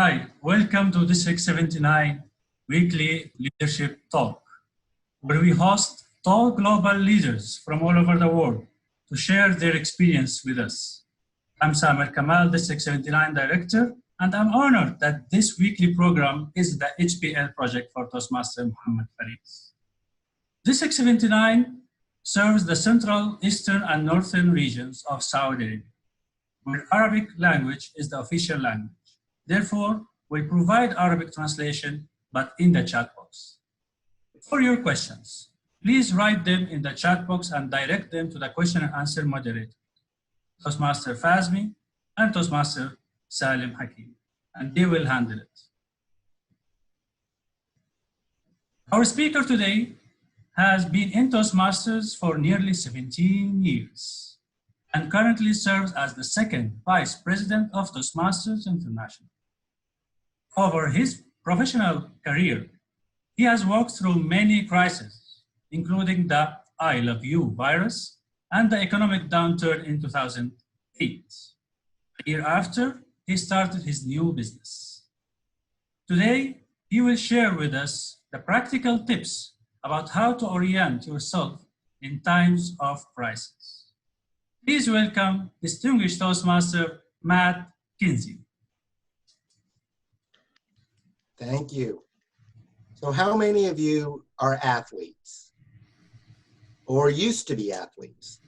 Hi, welcome to District 79 weekly leadership talk, where we host top global leaders from all over the world to share their experience with us. I'm Samer Kamal, District 79 Director, and I'm honored that this weekly program is the HPL project for Toastmaster Muhammad Faris. District 79 serves the central, eastern, and northern regions of Saudi Arabia, where Arabic language is the official language. Therefore, we provide Arabic translation, but in the chat box. For your questions, please write them in the chat box and direct them to the question and answer moderator, Toastmaster Fazmi and Toastmaster Salim Hakim, and they will handle it. Our speaker today has been in Toastmasters for nearly 17 years and currently serves as the second Vice President of Toastmasters International. Over his professional career, he has walked through many crises, including the I Love You virus and the economic downturn in 2008. A year after, he started his new business. Today, he will share with us the practical tips about how to orient yourself in times of crisis. Please welcome distinguished Toastmaster Matt Kinsey. Thank you. So how many of you are athletes or used to be athletes?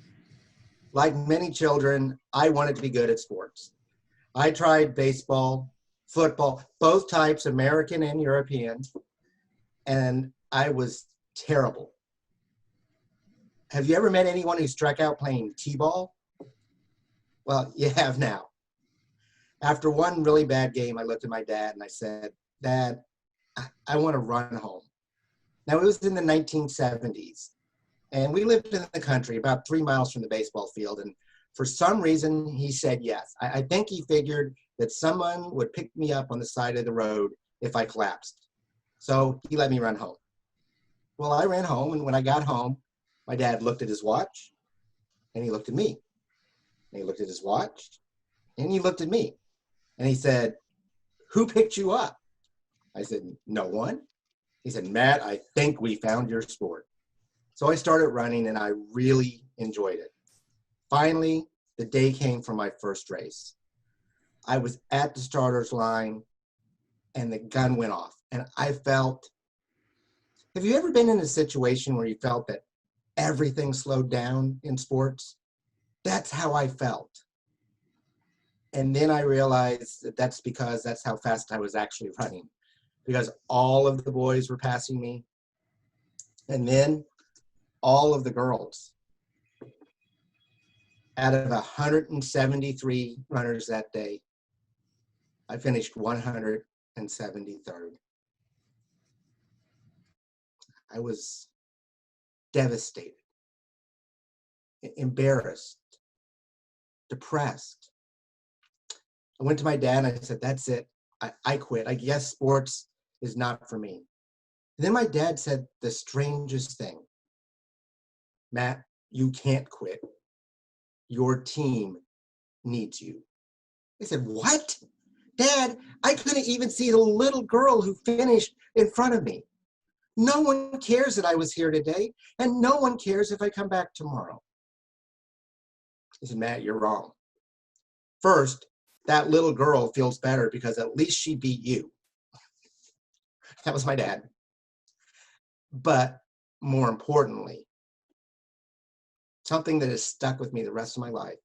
Like many children, I wanted to be good at sports. I tried baseball, football, both types, American and European, and I was terrible. Have you ever met anyone who struck out playing t-ball? Well, you have now. After one really bad game, I looked at my dad and I said, Dad, I want to run home. Now, it was in the 1970s, and we lived in the country about 3 miles from the baseball field, and for some reason, he said yes. I think he figured that someone would pick me up on the side of the road if I collapsed. So he let me run home. Well, I ran home, and when I got home, my dad looked at his watch, and he looked at me. And he looked at his watch, and he looked at me. And he said, "Who picked you up?" I said, "No one." He said, "Matt, I think we found your sport." So I started running, and I really enjoyed it. Finally, the day came for my first race. I was at the starter's line, and the gun went off. And I felt, have you ever been in a situation where you felt that everything slowed down in sports? That's how I felt. And then I realized that that's because that's how fast I was actually running, because all of the boys were passing me. And then all of the girls. Out of 173 runners that day, I finished 173rd. I was devastated, embarrassed, depressed. I went to my dad and I said, "That's it. I quit. I guess sports is not for me." And then my dad said the strangest thing. "Matt, you can't quit. Your team needs you." I said, "What? Dad, I couldn't even see the little girl who finished in front of me. No one cares that I was here today, and no one cares if I come back tomorrow." He said, "Matt, you're wrong. First, that little girl feels better because at least she beat you." That was my dad. But more importantly, something that has stuck with me the rest of my life,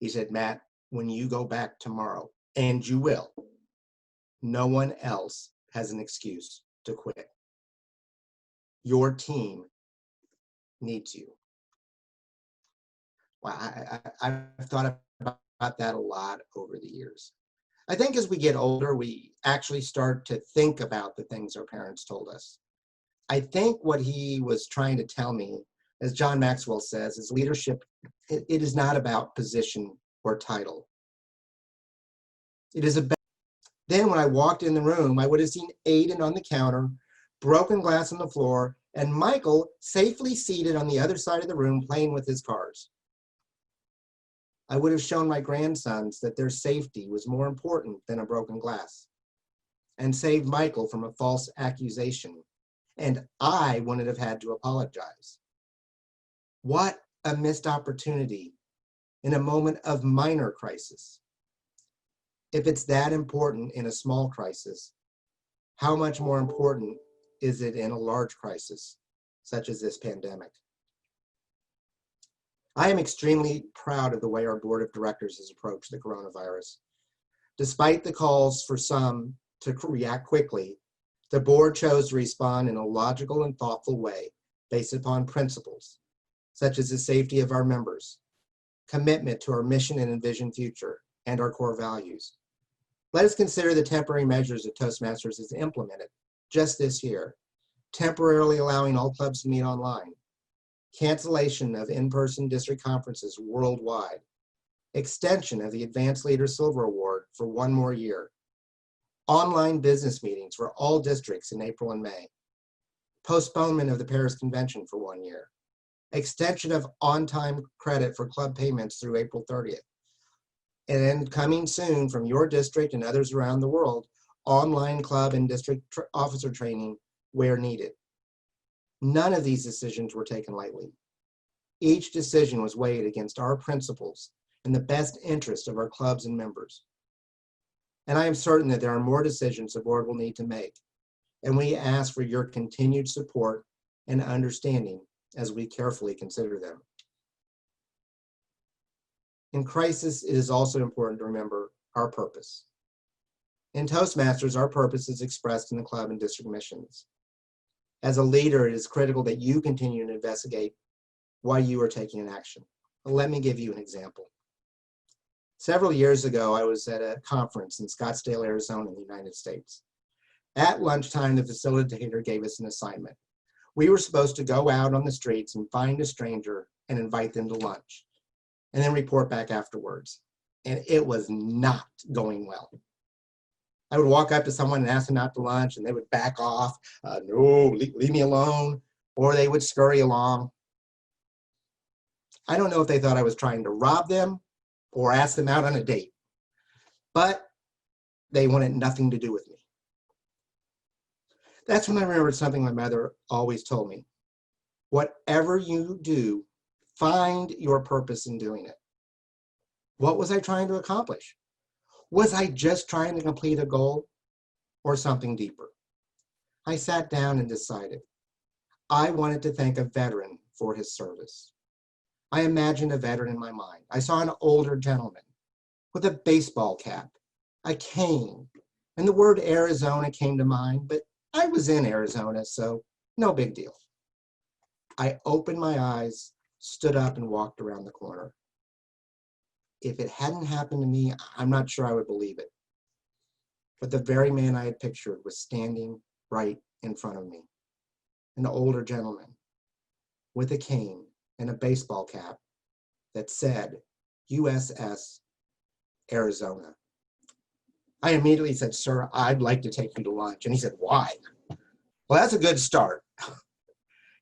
he said, "Matt, when you go back tomorrow, and you will, no one else has an excuse to quit. Your team needs you." Well, I've thought about that a lot over the years. I think as we get older, we actually start to think about the things our parents told us. I think what he was trying to tell me, as John Maxwell says, is leadership, it is not about position or title. It is about. Then when I walked in the room, I would have seen Aiden on the counter, broken glass on the floor, and Michael safely seated on the other side of the room playing with his cars. I would have shown my grandsons that their safety was more important than a broken glass. and saved Michael from a false accusation, and I wouldn't have had to apologize. What a missed opportunity in a moment of minor crisis. If it's that important in a small crisis, how much more important is it in a large crisis, such as this pandemic? I am extremely proud of the way our board of directors has approached the coronavirus. Despite the calls for some to react quickly, the board chose to respond in a logical and thoughtful way based upon principles, such as the safety of our members, commitment to our mission and envisioned future, and our core values. Let us consider the temporary measures that Toastmasters has implemented just this year, temporarily allowing all clubs to meet online, cancellation of in-person district conferences worldwide, extension of the Advanced Leader Silver Award for 1 more year, online business meetings for all districts in April and May, postponement of the Paris Convention for 1 year, extension of on-time credit for club payments through April 30th, and then coming soon from your district and others around the world, online club and district officer training where needed. None of these decisions were taken lightly. Each decision was weighed against our principles and the best interest of our clubs and members. And I am certain that there are more decisions the board will need to make, and we ask for your continued support and understanding as we carefully consider them. In crisis, it is also important to remember our purpose. In Toastmasters, our purpose is expressed in the club and district missions. As a leader, it is critical that you continue to investigate why you are taking an action. Let me give you an example. Several years ago, I was at a conference in Scottsdale, Arizona, in the United States. At lunchtime, the facilitator gave us an assignment. We were supposed to go out on the streets and find a stranger and invite them to lunch, and then report back afterwards. And it was not going well. I would walk up to someone and ask them out to lunch, and they would back off. No, leave me alone. Or they would scurry along. I don't know if they thought I was trying to rob them or ask them out on a date, but they wanted nothing to do with me. That's when I remembered something my mother always told me. Whatever you do, find your purpose in doing it. What was I trying to accomplish? Was I just trying to complete a goal or something deeper? I sat down and decided I wanted to thank a veteran for his service. I imagined a veteran in my mind. I saw an older gentleman with a baseball cap, a cane, and the word Arizona came to mind, but I was in Arizona, so no big deal. I opened my eyes, stood up, and walked around the corner. If it hadn't happened to me, I'm not sure I would believe it. But the very man I had pictured was standing right in front of me. An older gentleman with a cane and a baseball cap that said USS Arizona. I immediately said, "Sir, I'd like to take you to lunch." And he said, "Why?" Well, that's a good start.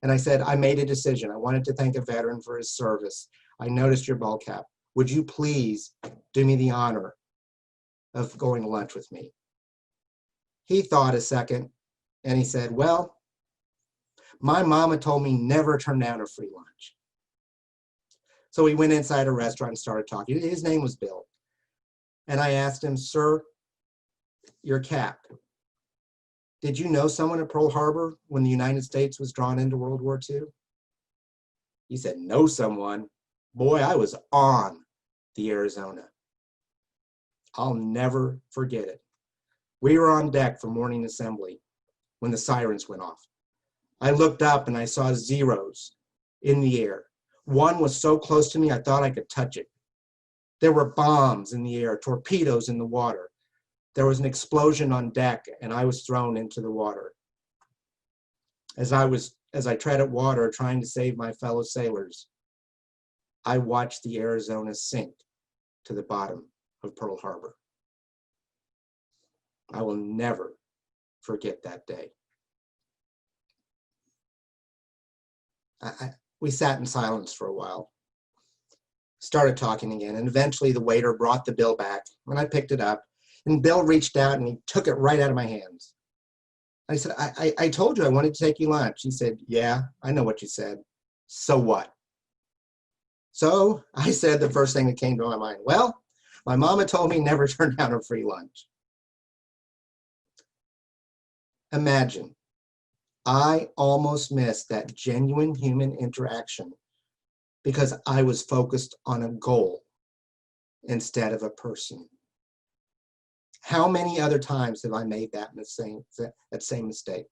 And I said, "I made a decision. I wanted to thank a veteran for his service. I noticed your ball cap. Would you please do me the honor of going to lunch with me?" He thought a second and he said, "Well, my mama told me never turn down a free lunch." So we went inside a restaurant and started talking. His name was Bill. And I asked him, "Sir, your cap. Did you know someone at Pearl Harbor when the United States was drawn into World War II?" He said, "Know someone? Boy, I was on the Arizona." I'll never forget it. We were on deck for morning assembly when the sirens went off. I looked up and I saw zeros in the air. One was so close to me, I thought I could touch it. There were bombs in the air, torpedoes in the water. There was an explosion on deck and I was thrown into the water. As I treaded water trying to save my fellow sailors, I watched the Arizona sink to the bottom of Pearl Harbor. I will never forget that day. We sat in silence for a while, started talking again, and eventually the waiter brought the bill back, and I picked it up, And Bill reached out and he took it right out of my hands. I said, I told you I wanted to take you lunch. He said, yeah, I know what you said. So what? So I said the first thing that came to my mind, well, my mama told me never turn down a free lunch. Imagine, I almost missed that genuine human interaction because I was focused on a goal instead of a person. How many other times have I made that same mistake?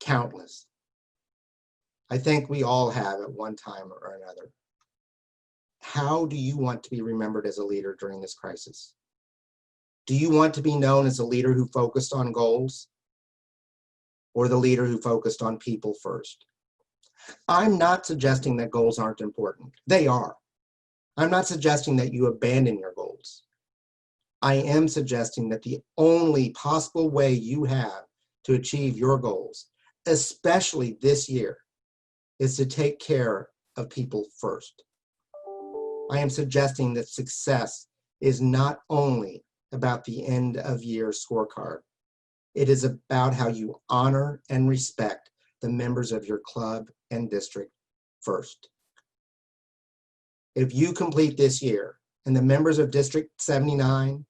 Countless. I think we all have at one time or another. How do you want to be remembered as a leader during this crisis? Do you want to be known as a leader who focused on goals or the leader who focused on people first? I'm not suggesting that goals aren't important. They are. I'm not suggesting that you abandon your goals. I am suggesting that the only possible way you have to achieve your goals, especially this year, is to take care of people first. I am suggesting that success is not only about the end of year scorecard. It is about how you honor and respect the members of your club and district first. If you complete this year and the members of District 79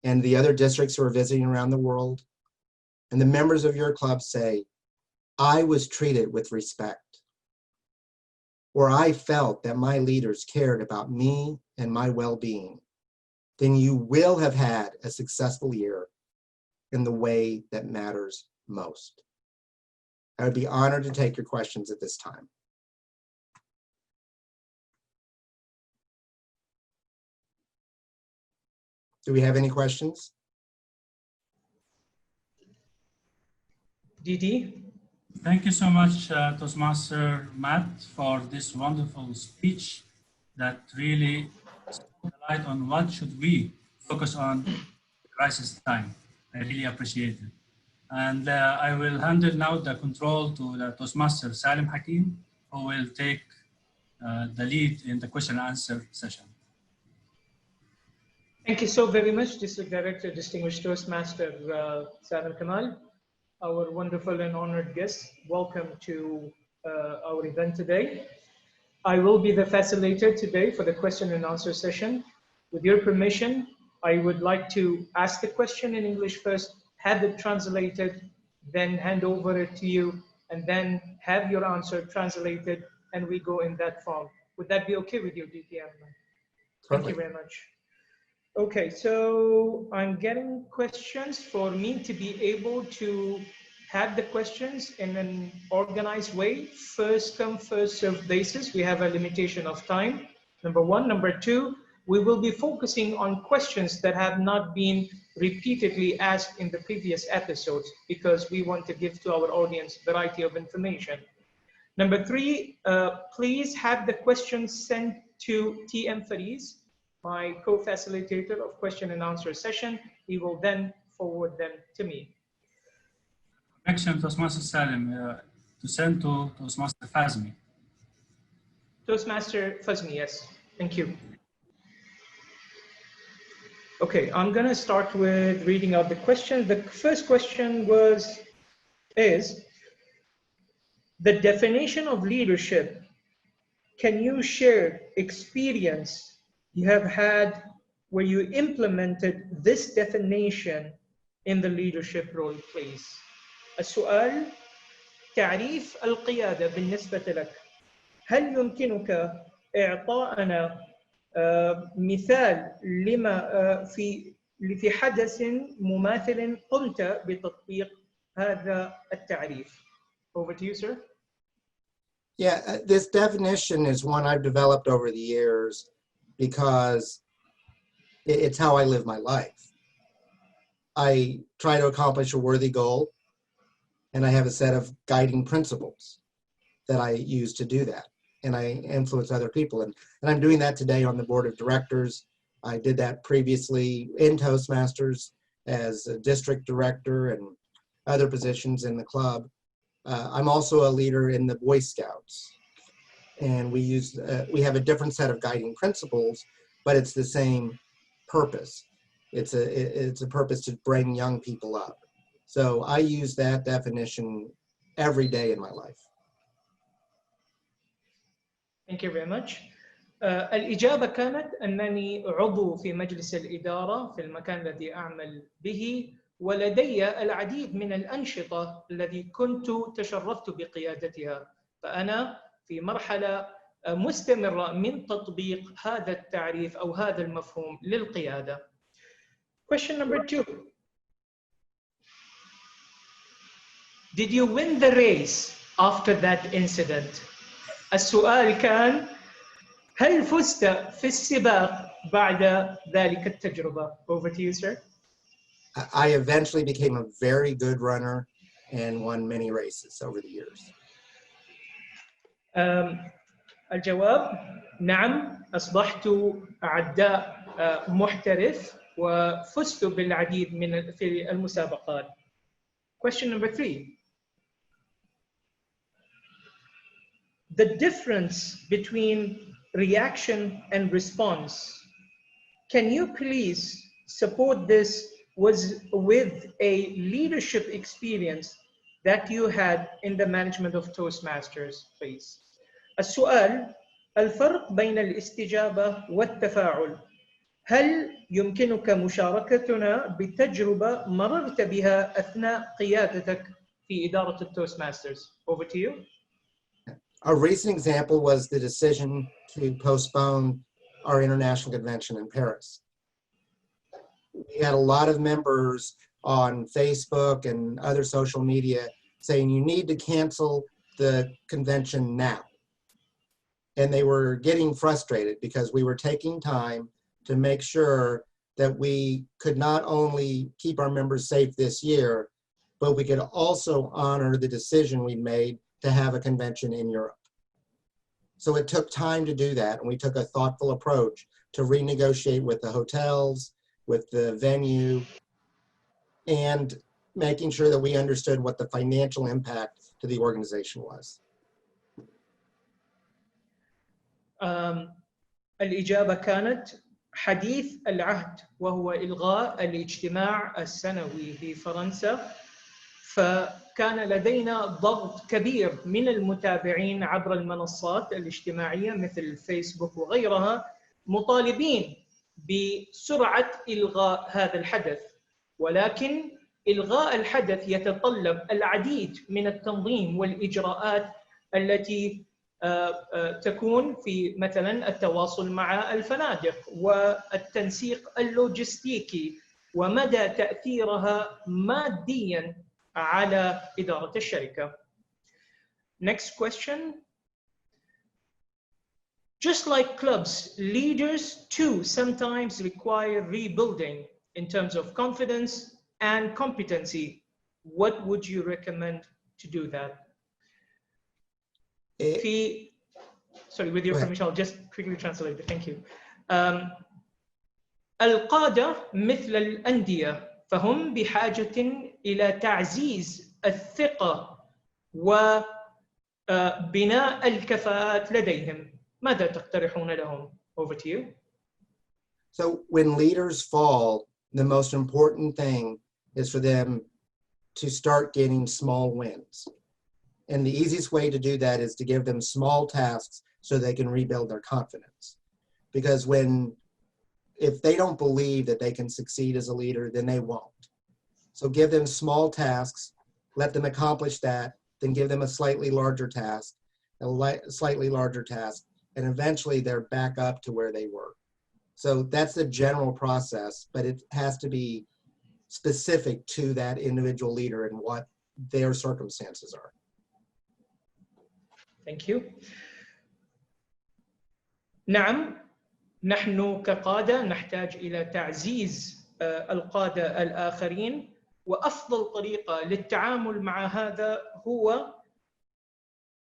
and the other districts who are visiting around the world and the members of your club say, I was treated with respect, or I felt that my leaders cared about me and my well-being, then you will have had a successful year in the way that matters most. I would be honored to take your questions at this time. Do we have any questions? DT? Thank you so much, Toastmaster Matt, for this wonderful speech that really shed light on what should we focus on crisis time. I really appreciate it. And I will handle now the control to the Toastmaster Salim Hakim, who will take the lead in the question and answer session. Thank you so very much, District Director, Distinguished Toastmaster Salim Kamal, our wonderful and honored guest. Welcome to our event today. I will be the facilitator today for the question and answer session. With your permission, I would like to ask the question in English first, have it translated, then hand over it to you, and then have your answer translated, and we go in that form. Would that be okay with you, DTM? Thank you very much. Okay, so I'm getting questions. For me to be able to have the questions in an organized way, first come, first served basis. We have a limitation of time, number one. Number two, we will be focusing on questions that have not been repeatedly asked in the previous episodes because we want to give to our audience a variety of information. Number three, please have the questions sent to TM Fariz, my co-facilitator of question and answer session. He will then forward them to me. Correction, Toastmaster Salim, to send to Toastmaster Fazmi. Toastmaster Fazmi, yes. Thank you. Okay, I'm gonna start with reading out the question. The first question is the definition of leadership. Can you share experience you have had where you implemented this definition in the leadership role, please? السؤال: تعريف القيادة بالنسبة لك. هل يمكنك إعطاءنا مثال لما في حدث مماثل قمت بتطبيق هذا التعريف? Over to you, sir. Yeah, this definition is one I've developed over the years because it's how I live my life. I try to accomplish a worthy goal, and I have a set of guiding principles that I use to do that, and I influence other people. And I'm doing that today on the board of directors. I did that previously in Toastmasters as a district director and other positions in the club. I'm also a leader in the Boy Scouts, and we have a different set of guiding principles, but it's the same purpose. It's a purpose to bring young people up. So I use that definition every day in my life. Thank you very much. الإجابة كانت أنني عضو في مجلس الإدارة في المكان الذي أعمل به، ولدي العديد من الأنشطة التي كنت تشرفت بقيادتها، فأنا في مرحلة مستمرة من تطبيق هذا التعريف أو هذا المفهوم للقيادة. Question number 2. Did you win the race after that incident? السؤال كان هل فزت في السباق بعد ذلك التجربة؟ Over to you, sir. I eventually became a very good runner and won many races over the years. الجواب نعم، أصبحت عداء محترف وفزت بالعديد من في المسابقات. Question number 3. The difference between reaction and response. Can you please support this with a leadership experience that you had in the management of Toastmasters, please? السؤال: الفرق بين الاستجابة والتفاعل. هل يمكنك مشاركتنا بتجربة مررت بها أثناء قيادتك في إدارة التوستماسترز؟ Over to you. A recent example was the decision to postpone our international convention in Paris. We had a lot of members on Facebook and other social media saying you need to cancel the convention now. And they were getting frustrated because we were taking time to make sure that we could not only keep our members safe this year, but we could also honor the decision we made to have a convention in Europe. So it took time to do that, and we took a thoughtful approach to renegotiate with the hotels, with the venue, and making sure that we understood what the financial impact to the organization was. الإجابة كانت حديث العهد، وهو إلغاء الاجتماع السنوي في فرنسا. فكان لدينا ضغط كبير من المتابعين عبر المنصات الاجتماعية مثل الفيسبوك وغيرها، مطالبين بسرعة إلغاء هذا الحدث. ولكن إلغاء الحدث يتطلب العديد من التنظيم والإجراءات التي تكون في مثلا التواصل مع الفنادق والتنسيق اللوجستيكي ومدى تأثيرها ماديا على إدارة الشركة. Next question. Just like clubs, leaders too sometimes require rebuilding in terms of confidence and competency. What would you recommend to do that? Sorry, with your permission, I'll just quickly translate it. Thank you. القادة مثل الأندية، فهم بحاجة إلى تعزيز الثقة وبناء الكفاءات لديهم. ماذا تقترحون لهم؟ Over to you. So when leaders fall, the most important thing is for them to start getting small wins. And the easiest way to do that is to give them small tasks so they can rebuild their confidence. Because if they don't believe that they can succeed as a leader, then they won't. So give them small tasks, let them accomplish that, then give them a slightly larger task, and eventually they're back up to where they were. So that's the general process, but it has to be specific to that individual leader and what their circumstances are. Thank you. نعم، نحن كقادة نحتاج إلى تعزيز القادة الآخرين، وأفضل طريقة للتعامل مع هذا هو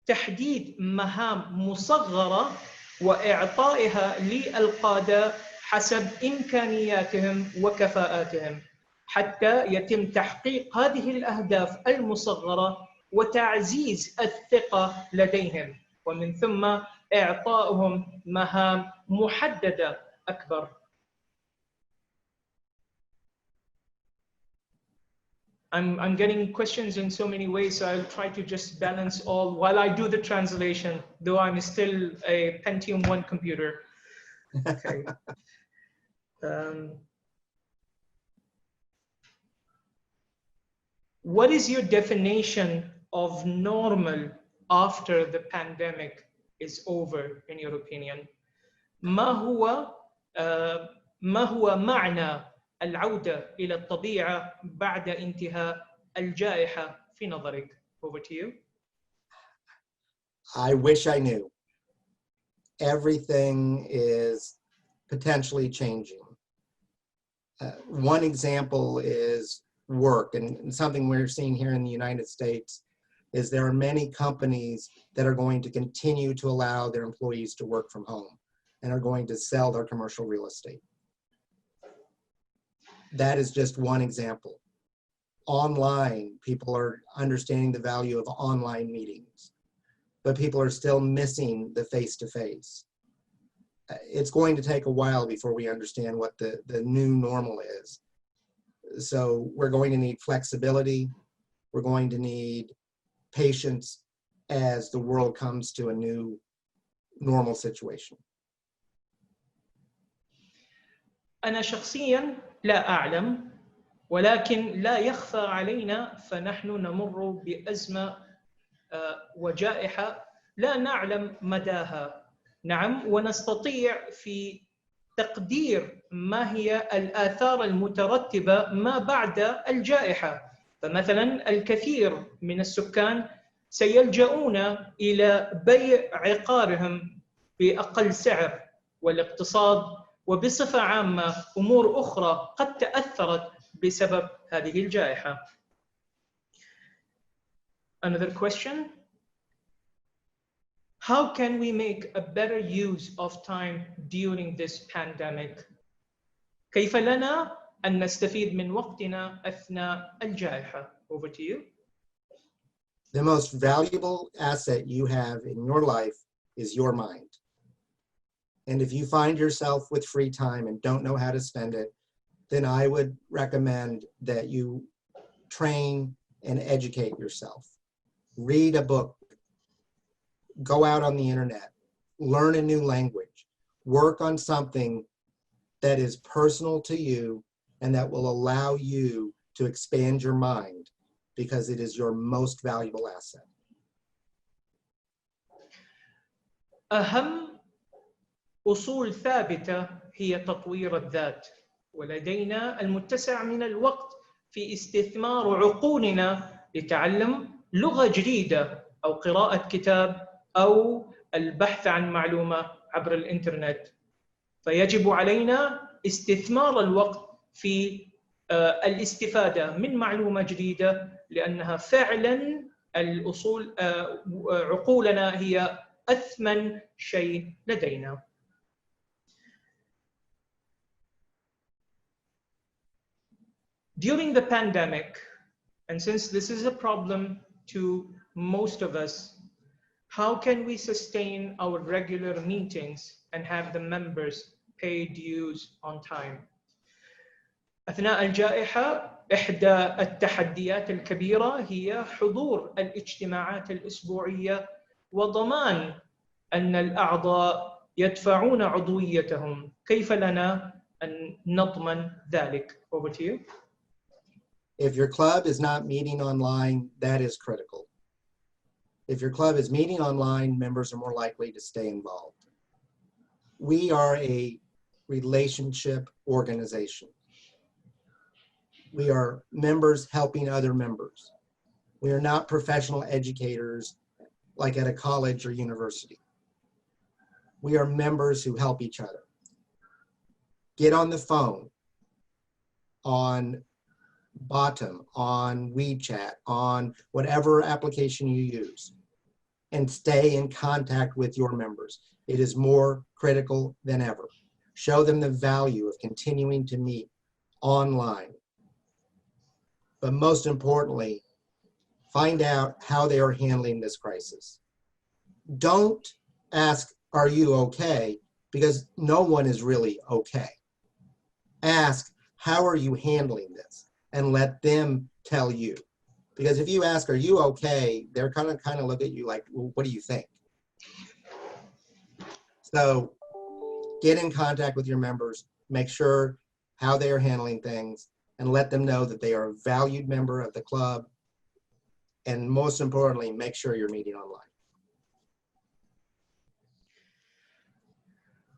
تحديد مهام مصغرة وإعطائها للقادة حسب إمكانياتهم وكفاءاتهم حتى يتم تحقيق هذه الأهداف المصغرة وتعزيز الثقة لديهم، ومن ثم إعطائهم مهام محددة أكبر. I'm getting questions in so many ways, so I'll try to just balance all while I do the translation, though I'm still a Pentium 1 computer. Okay. What is your definition of normal after the pandemic is over, in your opinion? ما هو معنى العودة إلى الطبيعة بعد انتهاء الجائحة في نظرك? Over to you. I wish I knew. Everything is potentially changing. One example is work, and something we're seeing here in the United States is there are many companies that are going to continue to allow their employees to work from home and are going to sell their commercial real estate. That is just one example. Online, people are understanding the value of online meetings, but people are still missing the face-to-face. It's going to take a while before we understand what the new normal is. So we're going to need flexibility. We're going to need patience as the world comes to a new normal situation. أنا شخصياً لا أعلم، ولكن لا يخفى علينا فنحن نمر بأزمة وجائحة لا نعلم مداها. نعم، ونستطيع في تقدير ما هي الآثار المترتبة ما بعد الجائحة. فمثلا الكثير من السكان سيلجؤون إلى بيع عقارهم بأقل سعر، والاقتصاد وبصفة عامة أمور أخرى قد تأثرت بسبب هذه الجائحة. Another question. How can we make a better use of time during this pandemic? كيف لنا أن نستفيد من وقتنا أثناء الجائحة? Over to you. The most valuable asset you have in your life is your mind. And if you find yourself with free time and don't know how to spend it, then I would recommend that you train and educate yourself. Read a book. Go out on the internet. Learn a new language. Work on something that is personal to you and that will allow you to expand your mind, because it is your most valuable asset. أهم أصول ثابتة هي تطوير الذات، ولدينا المتسع من الوقت في استثمار عقولنا لتعلم لغة جديدة أو قراءة كتاب أو البحث عن معلومة عبر الإنترنت. فيجب علينا استثمار الوقت في الاستفادة من معلومة جديدة، لأنها فعلا الأصول عقولنا هي أثمن شيء لدينا. During the pandemic, and since this is a problem to most of us, how can we sustain our regular meetings and have the members pay dues on time? أثناء الجائحة إحدى التحديات الكبيرة هي حضور الاجتماعات الأسبوعية وضمان أن الأعضاء يدفعون عضويتهم. كيف لنا أن نضمن ذلك? Over to you. If your club is not meeting online, that is critical. If your club is meeting online, members are more likely to stay involved. We are a relationship organization. We are members helping other members. We are not professional educators like at a college or university. We are members who help each other. Get on the phone, on Bottom, on WeChat, on whatever application you use, and stay in contact with your members. It is more critical than ever. Show them the value of continuing to meet online. But most importantly, find out how they are handling this crisis. Don't ask, are you okay? Because no one is really okay. Ask, how are you handling this? and let them tell you. Because if you ask, are you okay? They're kind of look at you like, well, what do you think? So get in contact with your members, make sure how they are handling things, and let them know that they are a valued member of the club. And most importantly, make sure you're meeting online.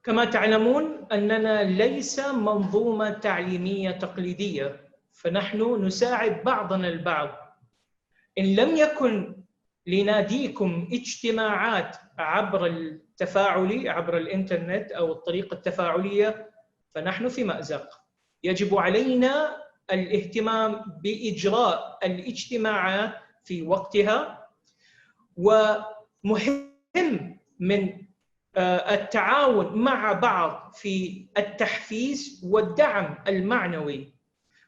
كما تعلمون أننا ليس منظومة تعليمية تقليدية، فنحن نساعد بعضنا البعض. إن لم يكن لناديكم اجتماعات عبر التفاعلي عبر الإنترنت أو الطريقة التفاعلية فنحن في مأزق. يجب علينا الاهتمام بإجراء الاجتماعات في وقتها، ومهم من التعاون مع بعض في التحفيز والدعم المعنوي.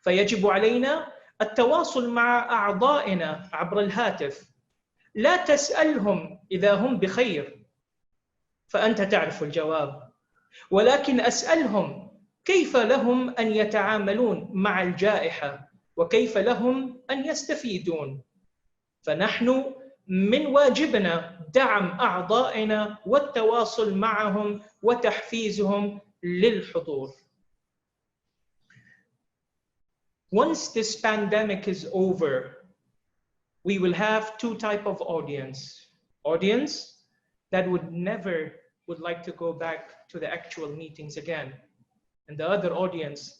فيجب علينا التواصل مع أعضائنا عبر الهاتف. لا تسألهم إذا هم بخير فأنت تعرف الجواب، ولكن أسألهم كيف لهم أن يتعاملون مع الجائحة وكيف لهم أن يستفيدون. فنحن من واجبنا دعم أعضائنا والتواصل معهم وتحفيزهم للحضور. Once this pandemic is over, we will have two types of audience. Audience that would like to go back to the actual meetings again. And the other audience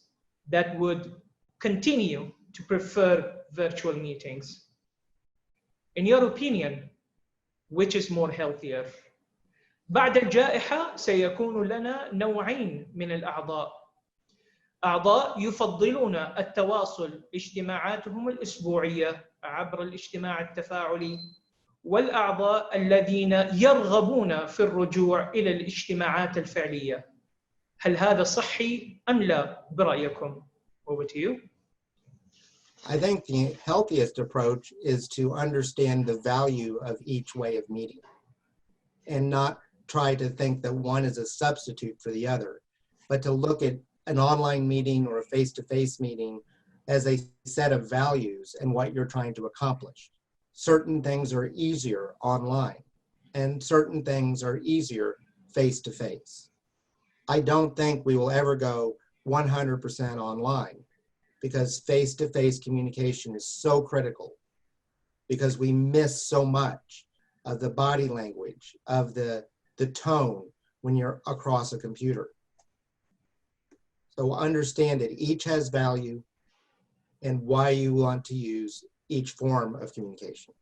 that would continue to prefer virtual meetings. In your opinion, which is more healthier? بعد الجائحة سيكون لنا نوعين من الأعضاء. أعضاء يفضلون التواصل اجتماعاتهم الأسبوعية عبر الاجتماع التفاعلي، والأعضاء الذين يرغبون في الرجوع إلى الاجتماعات الفعلية. هل هذا صحي أم لا برأيكم؟ Over to you. I think the healthiest approach is to understand the value of each way of meeting and not try to think that one is a substitute for the other, but to look at an online meeting or a face-to-face meeting as a set of values and what you're trying to accomplish. Certain things are easier online and certain things are easier face-to-face. I don't think we will ever go 100% online, because face-to-face communication is so critical, because we miss so much of the body language, of the tone when you're across a computer. So understand that each has value and why you want to use each form of communication.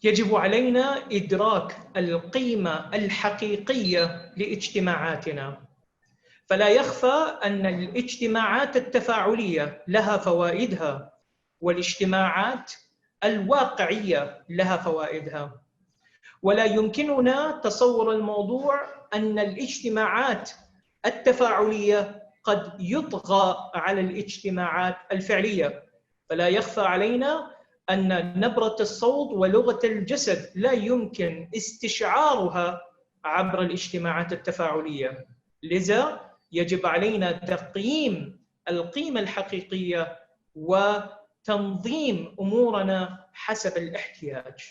يجب علينا إدراك القيمة الحقيقية لاجتماعاتنا. فلا يخفى أن الاجتماعات التفاعلية لها فوائدها، والاجتماعات الواقعية لها فوائدها. ولا يمكننا تصور الموضوع أن الاجتماعات التفاعلية قد يطغى على الاجتماعات الفعلية. فلا يخفى علينا أن نبرة الصوت ولغة الجسد لا يمكن استشعارها عبر الاجتماعات التفاعلية. لذا يجب علينا تقييم القيمة الحقيقية وتنظيم أمورنا حسب الاحتياج.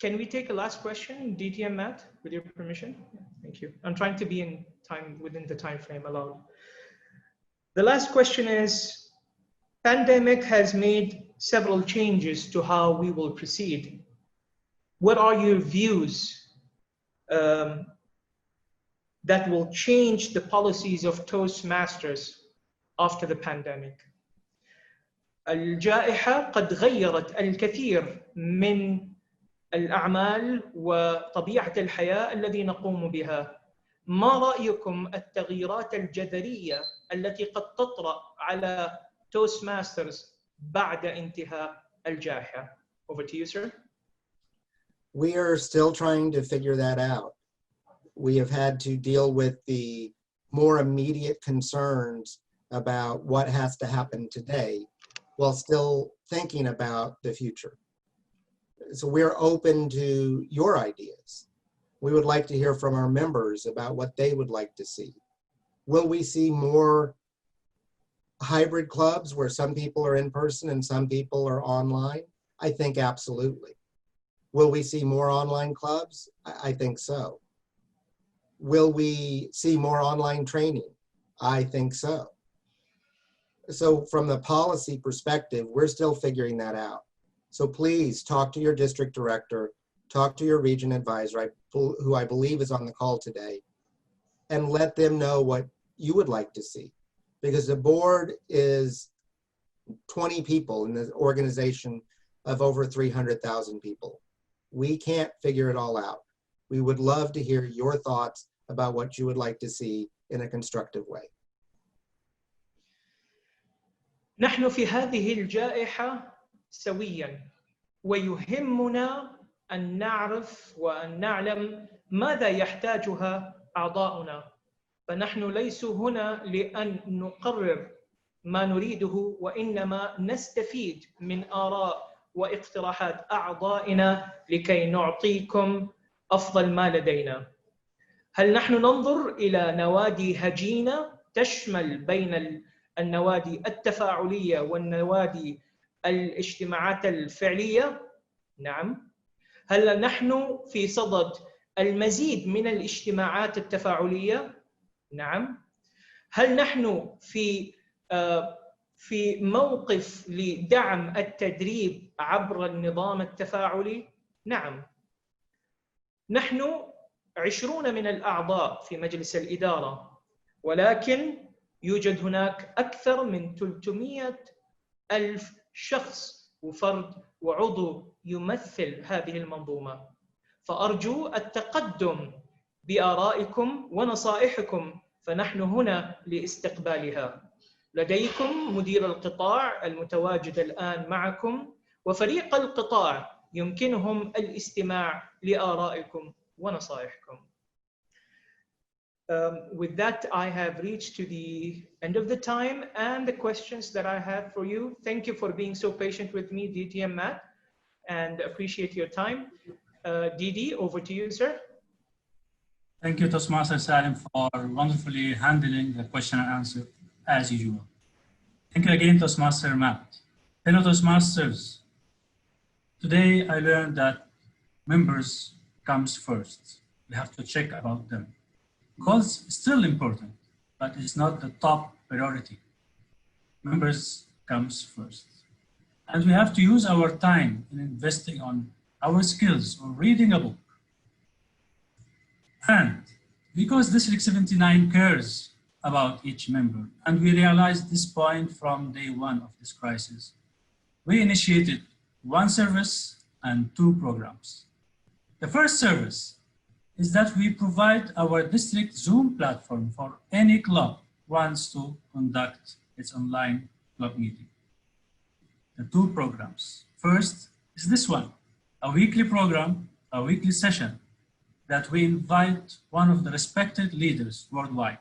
Can we take a last question, DTM Matt, with your permission? Thank you. I'm trying to be in time within the time frame allowed. The last question is, pandemic has made several changes to how we will proceed. What are your views that will change the policies of Toastmasters after the pandemic? الجائحة قد غيرت الكثير من الأعمال وطبيعة الحياة الذي نقوم بها. ما رأيكم التغييرات الجذرية التي قد تطرأ على Toastmasters بعد انتهاء الجائحة? Over to you, sir. We are still trying to figure that out. We have had to deal with the more immediate concerns about what has to happen today, while still thinking about the future. So we're open to your ideas. We would like to hear from our members about what they would like to see. Will we see more hybrid clubs where some people are in person and some people are online? I think absolutely. Will we see more online clubs? I think so. Will we see more online training? I think so. So from the policy perspective, we're still figuring that out. So please talk to your district director, talk to your region advisor, who I believe is on the call today, and let them know what you would like to see. Because the board is 20 people in the organization of over 300,000 people. We can't figure it all out. We would love to hear your thoughts about what you would like to see in a constructive way. نحن في هذه الجائحة سويا، ويهمنا أن نعرف وأن نعلم ماذا يحتاجها أعضاؤنا. فنحن ليسوا هنا لأن نقرر ما نريده، وإنما نستفيد من آراء واقتراحات أعضائنا لكي نعطيكم أفضل ما لدينا. هل نحن ننظر إلى نوادي هجينة تشمل بين النوادي التفاعلية والنوادي الاجتماعات الفعلية؟ نعم. هل نحن في صدد المزيد من الاجتماعات التفاعلية؟ نعم. هل نحن في موقف لدعم التدريب عبر النظام التفاعلي؟ نعم. نحن 20 من الأعضاء في مجلس الإدارة، ولكن يوجد هناك أكثر من 300,000 شخص وفرد وعضو يمثل هذه المنظومة. فأرجو التقدم بآرائكم ونصائحكم، فنحن هنا لاستقبالها. لديكم مدير القطاع المتواجد الآن معكم، وفريق القطاع يمكنهم الاستماع لآرائكم ونصائحكم. With that, I have reached to the end of the time and the questions that I have for you. Thank you for being so patient with me, DTM Matt, and appreciate your time. Didi, over to you, sir. Thank you, Toastmaster Salim, for wonderfully handling the question and answer as usual. Thank you again, Toastmaster Matt. Fellow Toastmasters, today I learned that members comes first. We have to check about them. Because it's still important, but it's not the top priority. Members comes first. And we have to use our time in investing on our skills or reading a book. And because District 79 cares about each member, and we realized this point from day one of this crisis, we initiated 1 service and 2 programs. The first service is that we provide our district Zoom platform for any club wants to conduct its online club meeting. The 2 programs. First is this one, a weekly program, a weekly session that we invite one of the respected leaders worldwide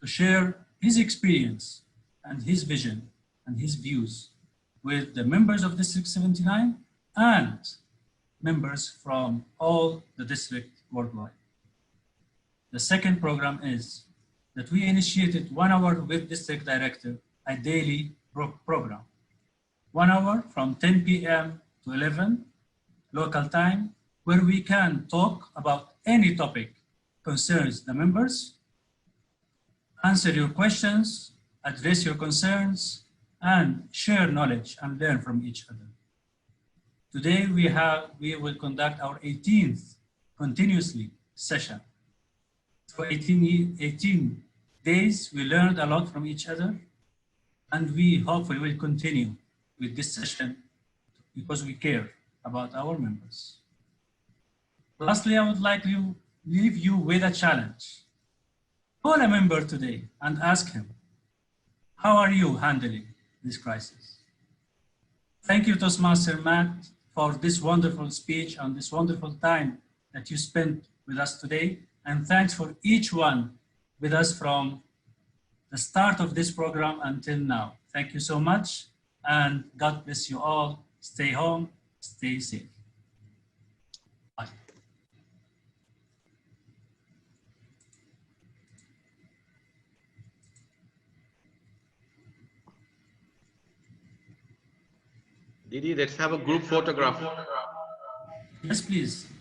to share his experience and his vision and his views with the members of District 79 and members from all the districts worldwide. The second program is that we initiated 1 hour with district director, a daily program. 1 hour from 10 p.m. to 11 local time, where we can talk about any topic concerns the members, answer your questions, address your concerns, and share knowledge and learn from each other. Today we will conduct our 18th continuously session. For 18 days, we learned a lot from each other, and we hopefully will continue with this session because we care about our members. Lastly, I would like to leave you with a challenge. Call a member today and ask him, how are you handling this crisis? Thank you, Toastmaster Matt, for this wonderful speech and this wonderful time that you spent with us today. And thanks for each one with us from the start of this program until now. Thank you so much. and God bless you all. Stay home, stay safe. Bye. Didi, let's have a group photograph. Yes, please.